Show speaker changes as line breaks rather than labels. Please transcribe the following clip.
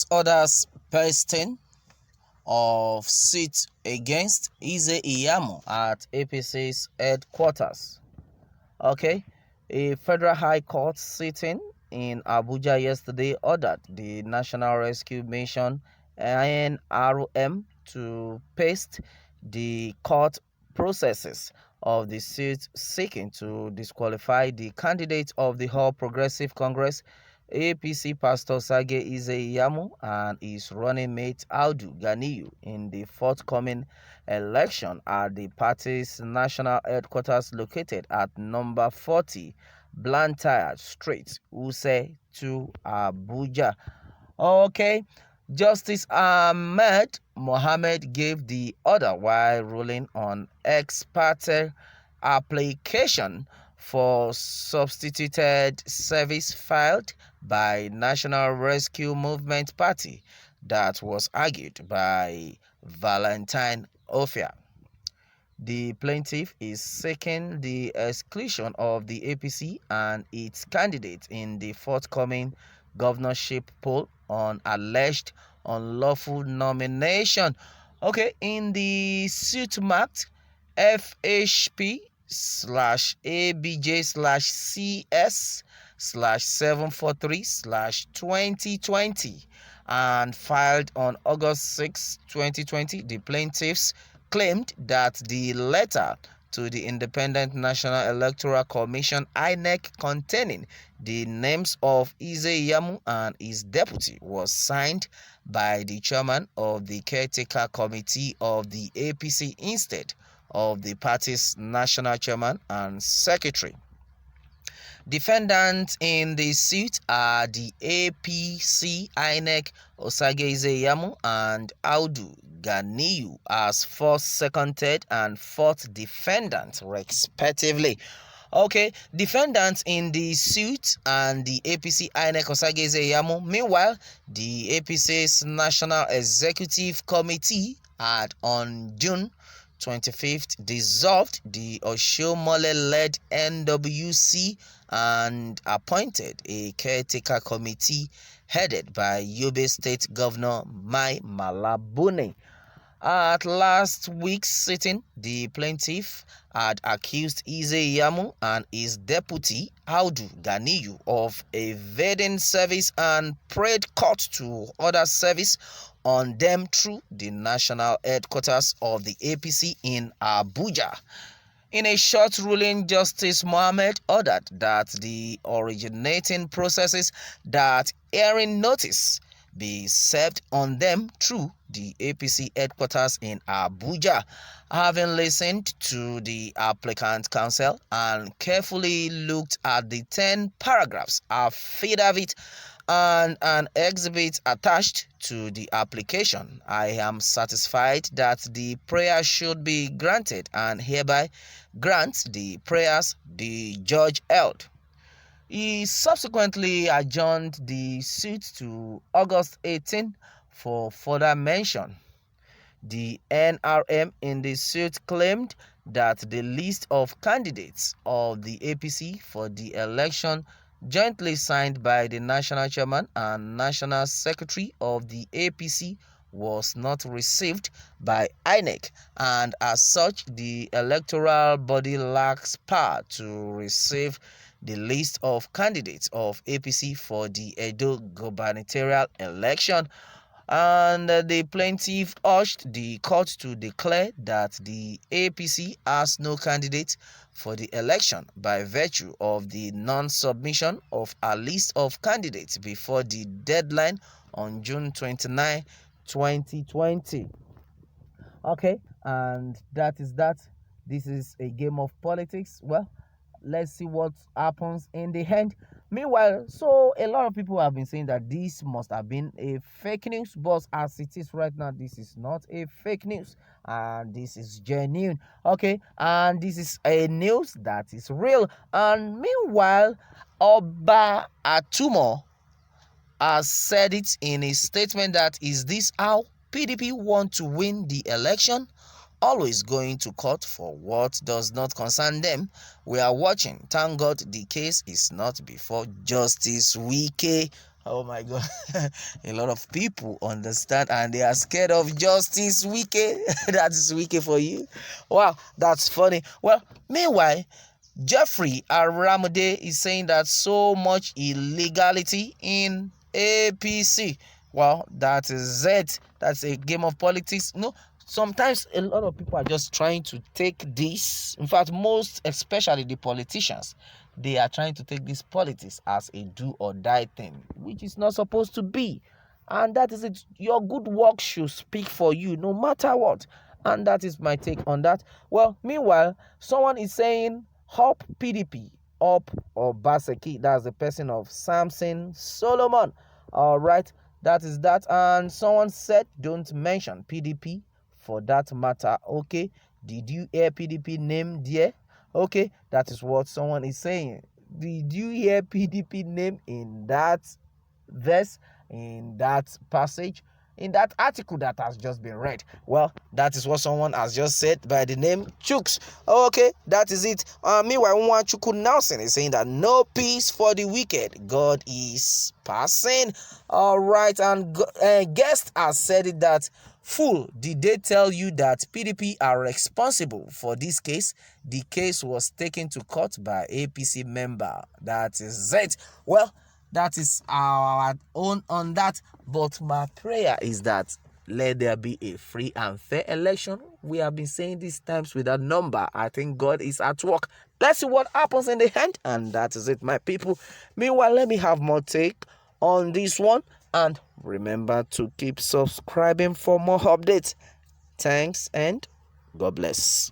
orders pasting of seat against Iyamu at Apc's headquarters. Okay, a federal high court sitting in Abuja yesterday ordered the National Rescue Mission (NRM) to paste the court processes of the suit seeking to disqualify the candidate of the All Progressive Congress APC Pastor Sage Iyamu and his running mate Audu Ganiyu in the forthcoming election at the party's national headquarters located at number 40 Blantyre Street, Wuse 2, Abuja. Okay, Justice Ahmed Mohammed gave the order while ruling on ex parte application for substituted service filed by National Rescue Movement Party that was argued by Valentine Ofia. The plaintiff is seeking the exclusion of the APC and its candidate in the forthcoming governorship poll on alleged unlawful nomination. Okay, in the suit marked FHP slash ABJ slash CS slash 743 slash 2020 and filed on August 6, 2020, the plaintiffs claimed that the letter to the Independent National Electoral Commission (INEC) containing the names of Iyamu and his deputy was signed by the chairman of the caretaker committee of the APC instead of the party's national chairman and secretary. Defendants in the suit are the APC, INEC, Osage Iyamu, and Audu Ganiyu as first, second, third, and fourth defendants, respectively. Okay, defendants in the suit and the APC, INEC, Osage Iyamu. Meanwhile, the APC's National Executive Committee had on June 25th dissolved the Oshiomhole-led NWC and appointed a caretaker committee headed by Yobe State Governor Mai Mala Buni. At last week's sitting, the plaintiff had accused Iyamu and his deputy Audu Ganiyu of evading service and prayed court to order service on them through the national headquarters of the APC in Abuja. In a short ruling, Justice Mohammed ordered that the originating processes that hearing notice be served on them through the APC headquarters in Abuja. Having listened to the applicant counsel and carefully looked at the 10 paragraphs affidavit and an exhibit attached to the application, I am satisfied that the prayer should be granted and hereby grants the prayers the judge held. He subsequently adjourned the suit to August 18 for further mention. The NRM in the suit claimed that the list of candidates of the APC for the election jointly signed by the national chairman and national secretary of the APC was not received by INEC, and as such the electoral body lacks power to receive the list of candidates of APC for the Edo gubernatorial election. And the plaintiff urged the court to declare that the APC has no candidate for the election by virtue of the non-submission of a list of candidates before the deadline on June 29, 2020. Okay, and that is that. This is a game of politics. Well, let's see what happens in the end. Meanwhile, so a lot of people have been saying that this must have been a fake news, but as it is right now, this is not a fake news, and this is genuine. Okay, and this is a news that is real. And meanwhile, Oba Atumo has said it in a statement that is this how PDP want to win the election? Always going to court for what does not concern them. We are watching. Thank God the case is not before Justice Wike. Oh my God. A lot of people understand and they are scared of Justice Wike. That is Wike for you. Wow, that's funny. Well, meanwhile, Jeffrey Aramode is saying that so much illegality in APC. Well, that is it. That's a game of politics. No, sometimes a lot of people are just trying to take this. In fact, most, especially the politicians, they are trying to take this politics as a do or die thing, which is not supposed to be. And that is it. Your good work should speak for you no matter what. And that is my take on that. Well, meanwhile, someone is saying Hop PDP, Up or Baseki. That's the person of Samson Solomon. All right, that is that. And someone said, don't mention PDP for that matter. Okay, did you hear PDP name there? Okay, that is what someone is saying. Did you hear PDP name in that verse, in that passage, in that article that has just been read? Well, that is what someone has just said by the name Chooks. Okay, that is it. Meanwhile, Chuku Nelson is saying that no peace for the wicked. God is passing. All right, and guest has said it that, fool, did they tell you that PDP are responsible for this case? The case was taken to court by APC member. That is it. Well, that is our own on that. But my prayer is that let there be a free and fair election. We have been saying these times with a number. I think God is at work. Let's see what happens in the end. And that is it, my people. Meanwhile, let me have more take on this one. And remember to keep subscribing for more updates. Thanks and God bless.